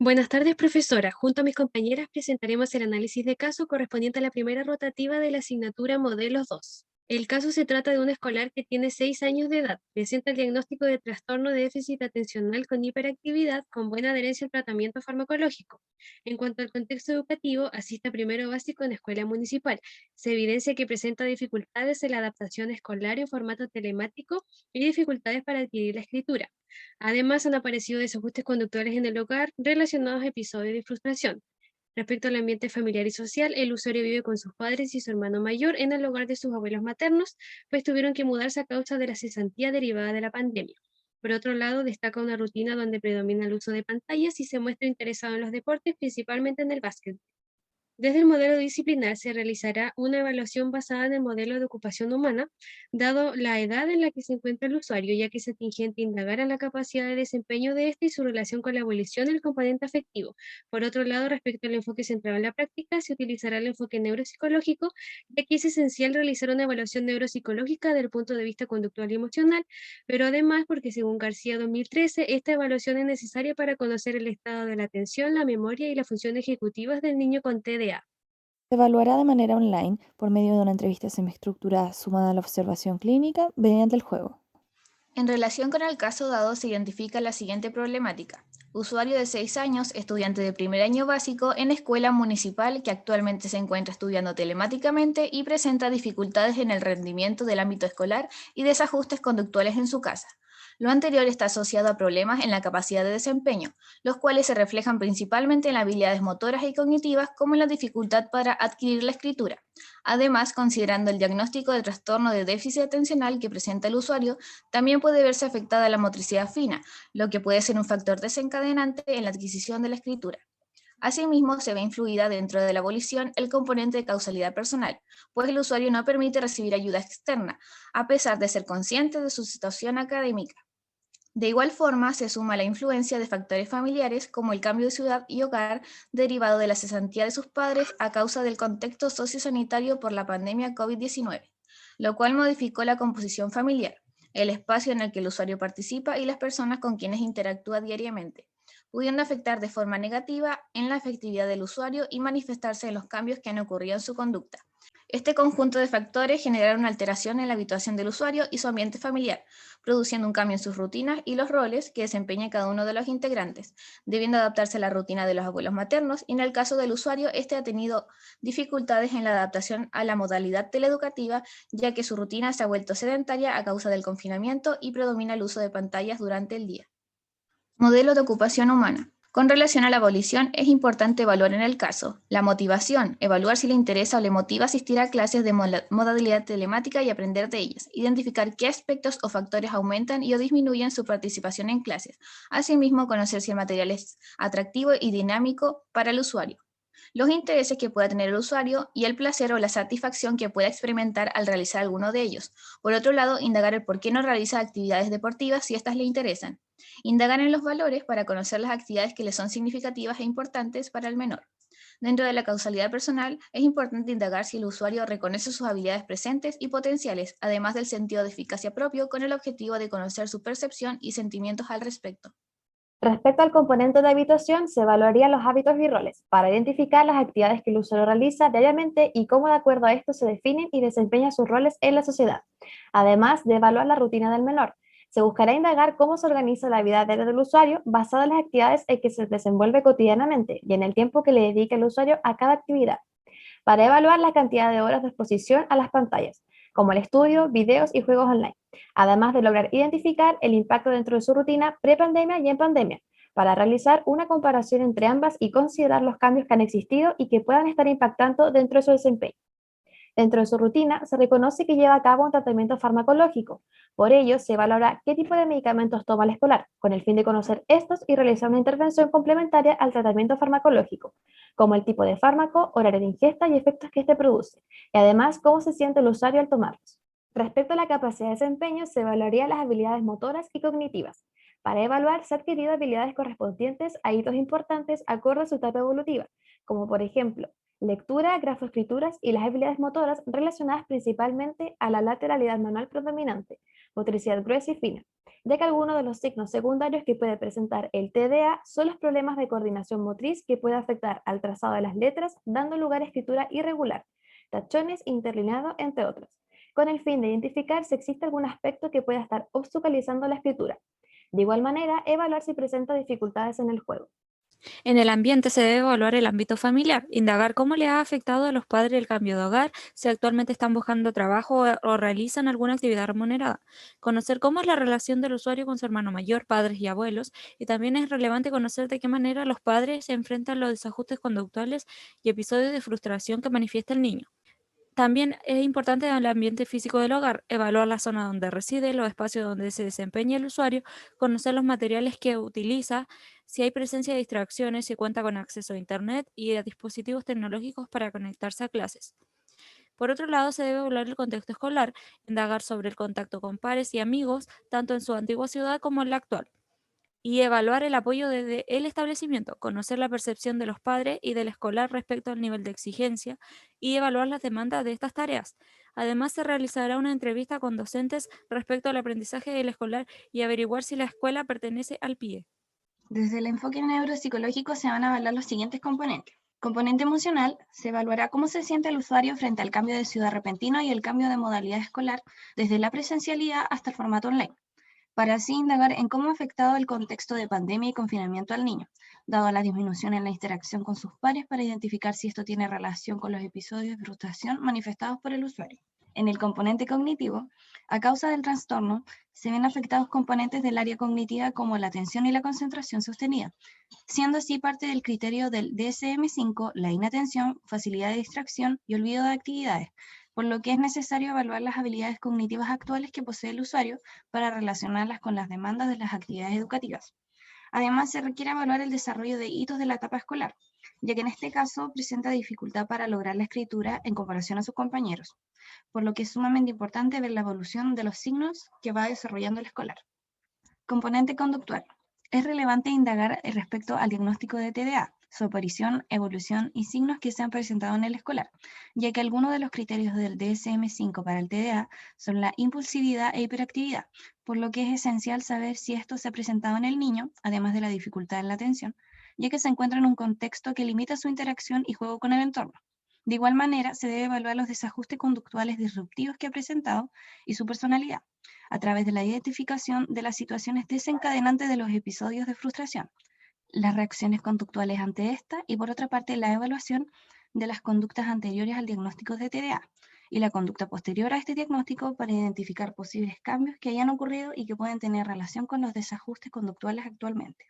Buenas tardes, profesora. Junto a mis compañeras presentaremos el análisis de caso correspondiente a la primera rotativa de la asignatura Modelos 2. El caso se trata de un escolar que tiene 6 años de edad. Presenta el diagnóstico de trastorno de déficit atencional con hiperactividad con buena adherencia al tratamiento farmacológico. En cuanto al contexto educativo, asiste a primero básico en escuela municipal. Se evidencia que presenta dificultades en la adaptación escolar en formato telemático y dificultades para adquirir la escritura. Además, han aparecido desajustes conductuales en el hogar relacionados a episodios de frustración. Respecto al ambiente familiar y social, el usuario vive con sus padres y su hermano mayor en el hogar de sus abuelos maternos, pues tuvieron que mudarse a causa de la cesantía derivada de la pandemia. Por otro lado, destaca una rutina donde predomina el uso de pantallas y se muestra interesado en los deportes, principalmente en el básquet. Desde el modelo disciplinar se realizará una evaluación basada en el modelo de ocupación humana, dado la edad en la que se encuentra el usuario, ya que es atingente indagar en la capacidad de desempeño de este y su relación con la evolución del componente afectivo. Por otro lado, respecto al enfoque centrado en la práctica, se utilizará el enfoque neuropsicológico, ya que es esencial realizar una evaluación neuropsicológica desde el punto de vista conductual y emocional, pero además porque según García 2013, esta evaluación es necesaria para conocer el estado de la atención, la memoria y la función ejecutivas del niño con TDA. Se evaluará de manera online por medio de una entrevista semiestructurada sumada a la observación clínica mediante el juego. En relación con el caso dado, se identifica la siguiente problemática. Usuario de 6 años, estudiante de primer año básico en escuela municipal que actualmente se encuentra estudiando telemáticamente y presenta dificultades en el rendimiento del ámbito escolar y desajustes conductuales en su casa. Lo anterior está asociado a problemas en la capacidad de desempeño, los cuales se reflejan principalmente en las habilidades motoras y cognitivas como en la dificultad para adquirir la escritura. Además, considerando el diagnóstico de trastorno de déficit atencional que presenta el usuario, también puede verse afectada la motricidad fina, lo que puede ser un factor desencadenante en la adquisición de la escritura. Asimismo, se ve influida dentro de la abolición el componente de causalidad personal, pues el usuario no permite recibir ayuda externa, a pesar de ser consciente de su situación académica. De igual forma, se suma la influencia de factores familiares como el cambio de ciudad y hogar derivado de la cesantía de sus padres a causa del contexto sociosanitario por la pandemia COVID-19, lo cual modificó la composición familiar, el espacio en el que el usuario participa y las personas con quienes interactúa diariamente, pudiendo afectar de forma negativa en la afectividad del usuario y manifestarse en los cambios que han ocurrido en su conducta. Este conjunto de factores genera una alteración en la habituación del usuario y su ambiente familiar, produciendo un cambio en sus rutinas y los roles que desempeña cada uno de los integrantes, debiendo adaptarse a la rutina de los abuelos maternos y en el caso del usuario, este ha tenido dificultades en la adaptación a la modalidad teleeducativa, ya que su rutina se ha vuelto sedentaria a causa del confinamiento y predomina el uso de pantallas durante el día. Modelo de ocupación humana. Con relación a la abolición, es importante evaluar en el caso la motivación, evaluar si le interesa o le motiva asistir a clases de modalidad telemática y aprender de ellas, identificar qué aspectos o factores aumentan y o disminuyen su participación en clases, asimismo conocer si el material es atractivo y dinámico para el usuario, los intereses que pueda tener el usuario y el placer o la satisfacción que pueda experimentar al realizar alguno de ellos. Por otro lado, indagar el por qué no realiza actividades deportivas si éstas le interesan. Indagar en los valores para conocer las actividades que le son significativas e importantes para el menor. Dentro de la causalidad personal, es importante indagar si el usuario reconoce sus habilidades presentes y potenciales, además del sentido de eficacia propio, con el objetivo de conocer su percepción y sentimientos al respecto. Respecto al componente de habituación, se evaluarían los hábitos y roles para identificar las actividades que el usuario realiza diariamente y cómo de acuerdo a esto se definen y desempeñan sus roles en la sociedad. Además de evaluar la rutina del menor, se buscará indagar cómo se organiza la vida diaria del usuario basada en las actividades en que se desenvuelve cotidianamente y en el tiempo que le dedica el usuario a cada actividad, para evaluar la cantidad de horas de exposición a las pantallas, como el estudio, videos y juegos online, además de lograr identificar el impacto dentro de su rutina pre-pandemia y en pandemia, para realizar una comparación entre ambas y considerar los cambios que han existido y que puedan estar impactando dentro de su desempeño. Dentro de su rutina, se reconoce que lleva a cabo un tratamiento farmacológico. Por ello, se evaluará qué tipo de medicamentos toma el escolar, con el fin de conocer estos y realizar una intervención complementaria al tratamiento farmacológico, como el tipo de fármaco, horario de ingesta y efectos que éste produce, y además cómo se siente el usuario al tomarlos. Respecto a la capacidad de desempeño, se evaluaría las habilidades motoras y cognitivas. Para evaluar, se han adquirido habilidades correspondientes a hitos importantes acorde a su etapa evolutiva, como por ejemplo, lectura, grafoescrituras y las habilidades motoras relacionadas principalmente a la lateralidad manual predominante, motricidad gruesa y fina, ya que algunos de los signos secundarios que puede presentar el TDA son los problemas de coordinación motriz que puede afectar al trazado de las letras, dando lugar a escritura irregular, tachones, interlineado, entre otros, con el fin de identificar si existe algún aspecto que pueda estar obstaculizando la escritura. De igual manera, evaluar si presenta dificultades en el juego. En el ambiente se debe evaluar el ámbito familiar, indagar cómo le ha afectado a los padres el cambio de hogar, si actualmente están buscando trabajo o realizan alguna actividad remunerada. Conocer cómo es la relación del usuario con su hermano mayor, padres y abuelos, y también es relevante conocer de qué manera los padres se enfrentan los desajustes conductuales y episodios de frustración que manifiesta el niño. También es importante el ambiente físico del hogar, evaluar la zona donde reside, los espacios donde se desempeña el usuario, conocer los materiales que utiliza, si hay presencia de distracciones, si cuenta con acceso a Internet y a dispositivos tecnológicos para conectarse a clases. Por otro lado, se debe evaluar el contexto escolar, indagar sobre el contacto con pares y amigos, tanto en su antigua ciudad como en la actual, y evaluar el apoyo desde el establecimiento, conocer la percepción de los padres y del escolar respecto al nivel de exigencia y evaluar las demandas de estas tareas. Además, se realizará una entrevista con docentes respecto al aprendizaje del escolar y averiguar si la escuela pertenece al PIE. Desde el enfoque neuropsicológico se van a evaluar los siguientes componentes. Componente emocional, se evaluará cómo se siente el usuario frente al cambio de ciudad repentino y el cambio de modalidad escolar, desde la presencialidad hasta el formato online, para así indagar en cómo ha afectado el contexto de pandemia y confinamiento al niño, dado la disminución en la interacción con sus pares, para identificar si esto tiene relación con los episodios de frustración manifestados por el usuario. En el componente cognitivo, a causa del trastorno, se ven afectados componentes del área cognitiva como la atención y la concentración sostenida, siendo así parte del criterio del DSM-5 la inatención, facilidad de distracción y olvido de actividades, por lo que es necesario evaluar las habilidades cognitivas actuales que posee el usuario para relacionarlas con las demandas de las actividades educativas. Además, se requiere evaluar el desarrollo de hitos de la etapa escolar, ya que en este caso presenta dificultad para lograr la escritura en comparación a sus compañeros, por lo que es sumamente importante ver la evolución de los signos que va desarrollando el escolar. Componente conductual. Es relevante indagar respecto al diagnóstico de TDA, su aparición, evolución y signos que se han presentado en el escolar, ya que algunos de los criterios del DSM-5 para el TDA son la impulsividad e hiperactividad, por lo que es esencial saber si esto se ha presentado en el niño, además de la dificultad en la atención, ya que se encuentra en un contexto que limita su interacción y juego con el entorno. De igual manera, se debe evaluar los desajustes conductuales disruptivos que ha presentado y su personalidad, a través de la identificación de las situaciones desencadenantes de los episodios de frustración, las reacciones conductuales ante esta y, por otra parte, la evaluación de las conductas anteriores al diagnóstico de TDA y la conducta posterior a este diagnóstico para identificar posibles cambios que hayan ocurrido y que pueden tener relación con los desajustes conductuales actualmente.